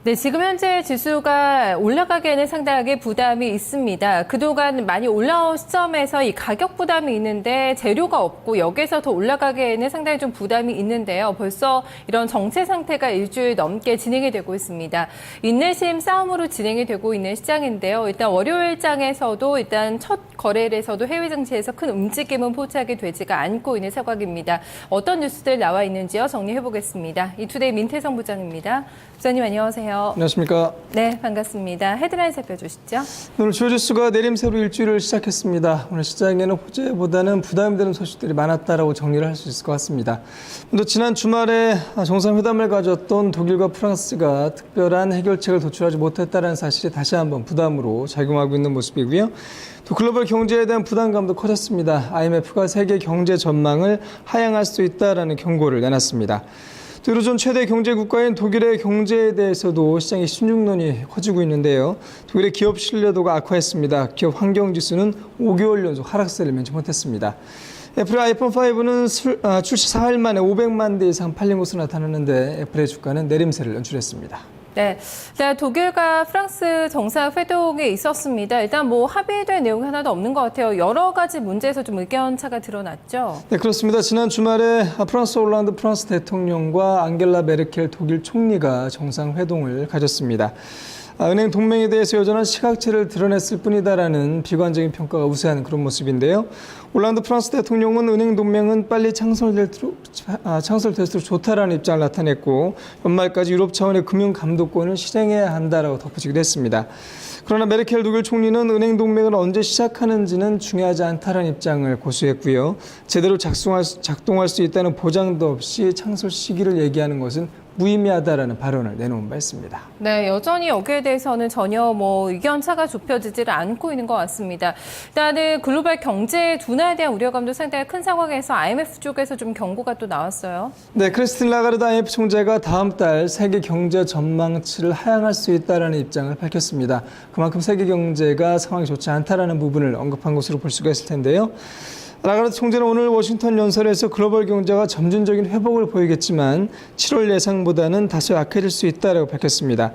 네, 지금 현재 지수가 올라가기에는 상당하게 부담이 있습니다. 그동안 많이 올라온 시점에서 이 가격 부담이 있는데 재료가 없고 여기에서 더 올라가기에는 상당히 좀 부담이 있는데요. 벌써 이런 정체 상태가 일주일 넘게 진행이 되고 있습니다. 인내심 싸움으로 진행이 되고 있는 시장인데요. 일단 월요일장에서도 일단 첫 거래일에서도 해외 증시에서 큰 움직임은 포착이 되지가 않고 있는 상황입니다. 어떤 뉴스들 나와 있는지요? 정리해 보겠습니다. 이투데이 민태성 부장입니다. 부장님 안녕하세요. 안녕하십니까. 네, 반갑습니다. 헤드라인 살펴주시죠. 오늘 주요 지수가 내림세로 일주일을 시작했습니다. 오늘 시장에는 호재보다는 부담이 되는 소식들이 많았다라고 정리를 할 수 있을 것 같습니다. 또 지난 주말에 정상회담을 가졌던 독일과 프랑스가 특별한 해결책을 도출하지 못했다는 사실이 다시 한번 부담으로 작용하고 있는 모습이고요. 또 글로벌 경제에 대한 부담감도 커졌습니다. IMF가 세계 경제 전망을 하향할 수 있다라는 경고를 내놨습니다. 유로존 최대 경제 국가인 독일의 경제에 대해서도 시장의 신중론이 커지고 있는데요. 독일의 기업 신뢰도가 악화했습니다. 기업 환경지수는 5개월 연속 하락세를 면치 못했습니다. 애플의 아이폰 5는 출시 4일 만에 500만 대 이상 팔린 것으로 나타났는데 애플의 주가는 내림세를 연출했습니다. 네, 독일과 프랑스 정상회동이 있었습니다. 일단 합의된 내용이 하나도 없는 것 같아요. 여러 가지 문제에서 좀 의견 차가 드러났죠. 네, 그렇습니다. 지난 주말에 프랑스 올란드 프랑스 대통령과 앙겔라 메르켈 독일 총리가 정상회동을 가졌습니다. 은행 동맹에 대해서 여전한 시각체를 드러냈을 뿐이다라는 비관적인 평가가 우세한 그런 모습인데요. 올란드 프랑스 대통령은 은행 동맹은 빨리 창설될수록 좋다라는 입장을 나타냈고 연말까지 유럽 차원의 금융 감독권을 실행해야 한다라고 덧붙이기도 했습니다. 그러나 메르켈 독일 총리는 은행 동맹을 언제 시작하는지는 중요하지 않다라는 입장을 고수했고요. 제대로 작동할 수 있다는 보장도 없이 창설 시기를 얘기하는 것은 무의미하다라는 발언을 내놓은 바 있습니다. 네, 여전히 여기에 대해서는 전혀 의견 차가 좁혀지지를 않고 있는 것 같습니다. 일단은 글로벌 경제 둔화에 대한 우려감도 상당히 큰 상황에서 IMF 쪽에서 좀 경고가 또 나왔어요. 네, 크리스틴 라가르드 IMF 총재가 다음 달 세계 경제 전망치를 하향할 수 있다라는 입장을 밝혔습니다. 그만큼 세계 경제가 상황이 좋지 않다라는 부분을 언급한 것으로 볼 수가 있을 텐데요. 라가르드 총재는 오늘 워싱턴 연설에서 글로벌 경제가 점진적인 회복을 보이겠지만 7월 예상보다는 다소 약해질 수 있다고 밝혔습니다.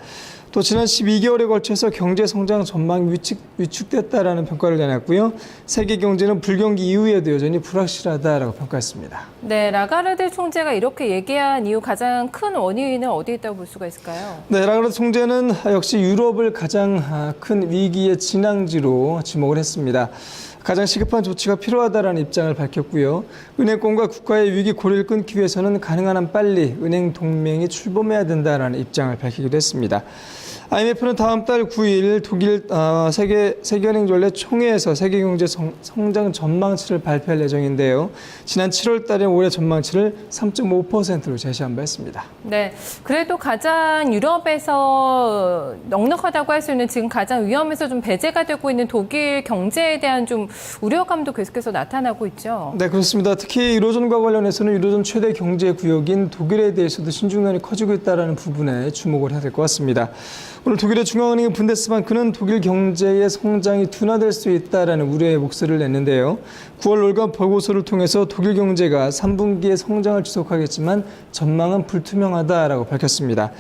또 지난 12개월에 걸쳐서 경제 성장 전망이 위축됐다라는 평가를 내놨고요. 세계 경제는 불경기 이후에도 여전히 불확실하다라고 평가했습니다. 네, 라가르드 총재가 이렇게 얘기한 이유 가장 큰 원인은 어디에 있다고 볼 수가 있을까요? 네, 라가르드 총재는 역시 유럽을 가장 큰 위기의 진앙지로 지목을 했습니다. 가장 시급한 조치가 필요하다라는 입장을 밝혔고요. 은행권과 국가의 위기 고리를 끊기 위해서는 가능한 한 빨리 은행 동맹이 출범해야 된다라는 입장을 밝히기도 했습니다. IMF는 다음 달 9일 독일 세계은행전례 총회에서 세계경제 성장 전망치를 발표할 예정인데요. 지난 7월 달에 올해 전망치를 3.5%로 제시한 바 있습니다. 네, 그래도 가장 유럽에서 넉넉하다고 할 수 있는 지금 가장 위험에서 좀 배제가 되고 있는 독일 경제에 대한 좀 우려감도 계속해서 나타나고 있죠. 네, 그렇습니다. 특히 유로존과 관련해서는 유로존 최대 경제 구역인 독일에 대해서도 신중론이 커지고 있다는 부분에 주목을 해야 될 것 같습니다. 오늘 독일의 중앙은행 분데스방크는 독일 경제의 성장이 둔화될 수 있다라는 우려의 목소리를 냈는데요. 9월 월간 보고서를 통해서 독일 경제가 3분기에 성장을 지속하겠지만 전망은 불투명하다라고 밝혔습니다.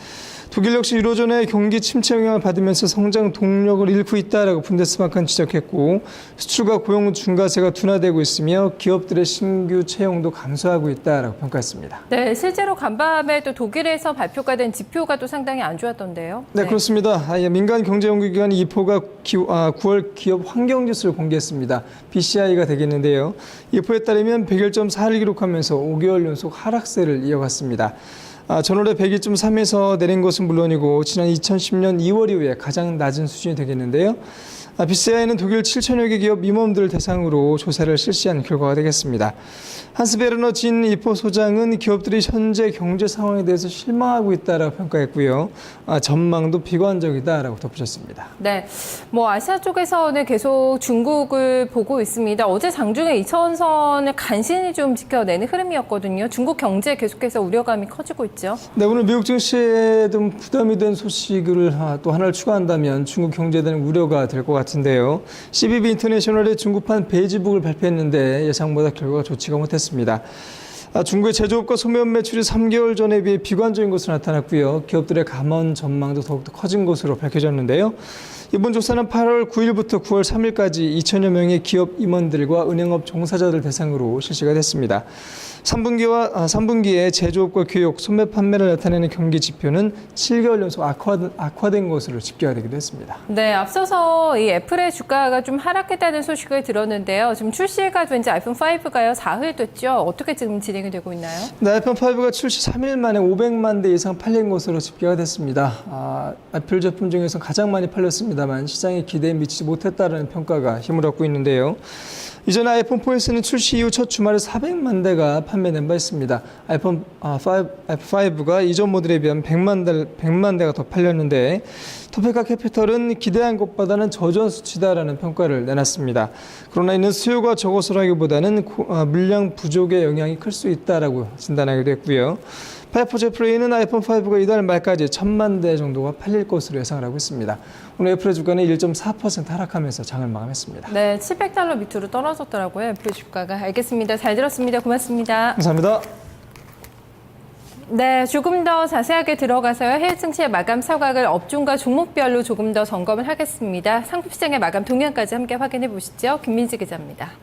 독일 역시 유로존의 경기 침체 영향을 받으면서 성장 동력을 잃고 있다라고 분데스방크는 지적했고 수출과 고용 증가세가 둔화되고 있으며 기업들의 신규 채용도 감소하고 있다라고 평가했습니다. 네, 실제로 간밤에 또 독일에서 발표가 된 지표가 또 상당히 안 좋았던데요. 네, 그렇습니다. 민간 경제연구기관 이포가 9월 기업 환경지수를 공개했습니다. BCI가 되겠는데요. 이포에 따르면 101.4를 기록하면서 5개월 연속 하락세를 이어갔습니다. 전월에 102.3에서 내린 것은 물론이고 지난 2010년 2월 이후에 가장 낮은 수준이 되겠는데요. BCI는 독일 7천여 개 기업 임원들을 대상으로 조사를 실시한 결과가 되겠습니다. 한스 베르너 진 이포 소장은 기업들이 현재 경제 상황에 대해서 실망하고 있다라고 평가했고요. 전망도 비관적이다라고 덧붙였습니다. 네, 아시아 쪽에서는 계속 중국을 보고 있습니다. 어제 장중에 2차원선을 간신히 좀 지켜내는 흐름이었거든요. 중국 경제 계속해서 우려감이 커지고 있죠. 네, 오늘 미국 증시에 좀 부담이 된 소식을 또 하나를 추가한다면 중국 경제에 대한 우려가 될 것 같은데요. CBB 인터내셔널의 중국판 베이지북을 발표했는데 예상보다 결과가 좋지가 못했습니다. 중국의 제조업과 소면 매출이 3개월 전에 비해 비관적인 것으로 나타났고요. 기업들의 감원 전망도 더욱더 커진 것으로 밝혀졌는데요. 이번 조사는 8월 9일부터 9월 3일까지 2천여 명의 기업 임원들과 은행업 종사자들 대상으로 실시가 됐습니다. 3분기에 제조업과 교육, 소매 판매를 나타내는 경기 지표는 7개월 연속 악화된 것으로 집계가 되기도 했습니다. 네, 앞서서 이 애플의 주가가 좀 하락했다는 소식을 들었는데요. 지금 출시가 된 지 아이폰 5가요, 4흘 됐죠. 어떻게 지금 진행이 되고 있나요? 네, 아이폰 5가 출시 3일 만에 500만 대 이상 팔린 것으로 집계가 됐습니다. 애플 제품 중에서 가장 많이 팔렸습니다만 시장의 기대에 미치지 못했다는 평가가 힘을 얻고 있는데요. 이전에 아이폰 4S는 출시 이후 첫 주말에 400만 대가 판매된 바 있습니다. 아이폰 5가 이전 모델에 비하면 100만 대가 더 팔렸는데 토페카 캐피털은 기대한 것보다는 저전 수치다라는 평가를 내놨습니다. 그러나 이는 수요가 적어서라기보다는 물량 부족의 영향이 클 수 있다라고 진단하기도 했고요. 5Z 플레이는 아이폰 5가 이달 말까지 1000만 대 정도가 팔릴 것으로 예상을 하고 있습니다. 오늘 애플의 주가는 1.4% 하락하면서 장을 마감했습니다. 네, $700 밑으로 떨어졌더라고요. 애플 주가가. 알겠습니다. 잘 들었습니다. 고맙습니다. 감사합니다. 네, 조금 더 자세하게 들어가서요. 해외 증시의 마감 사각을 업종과 종목별로 조금 더 점검을 하겠습니다. 상품시장의 마감 동향까지 함께 확인해 보시죠. 김민지 기자입니다.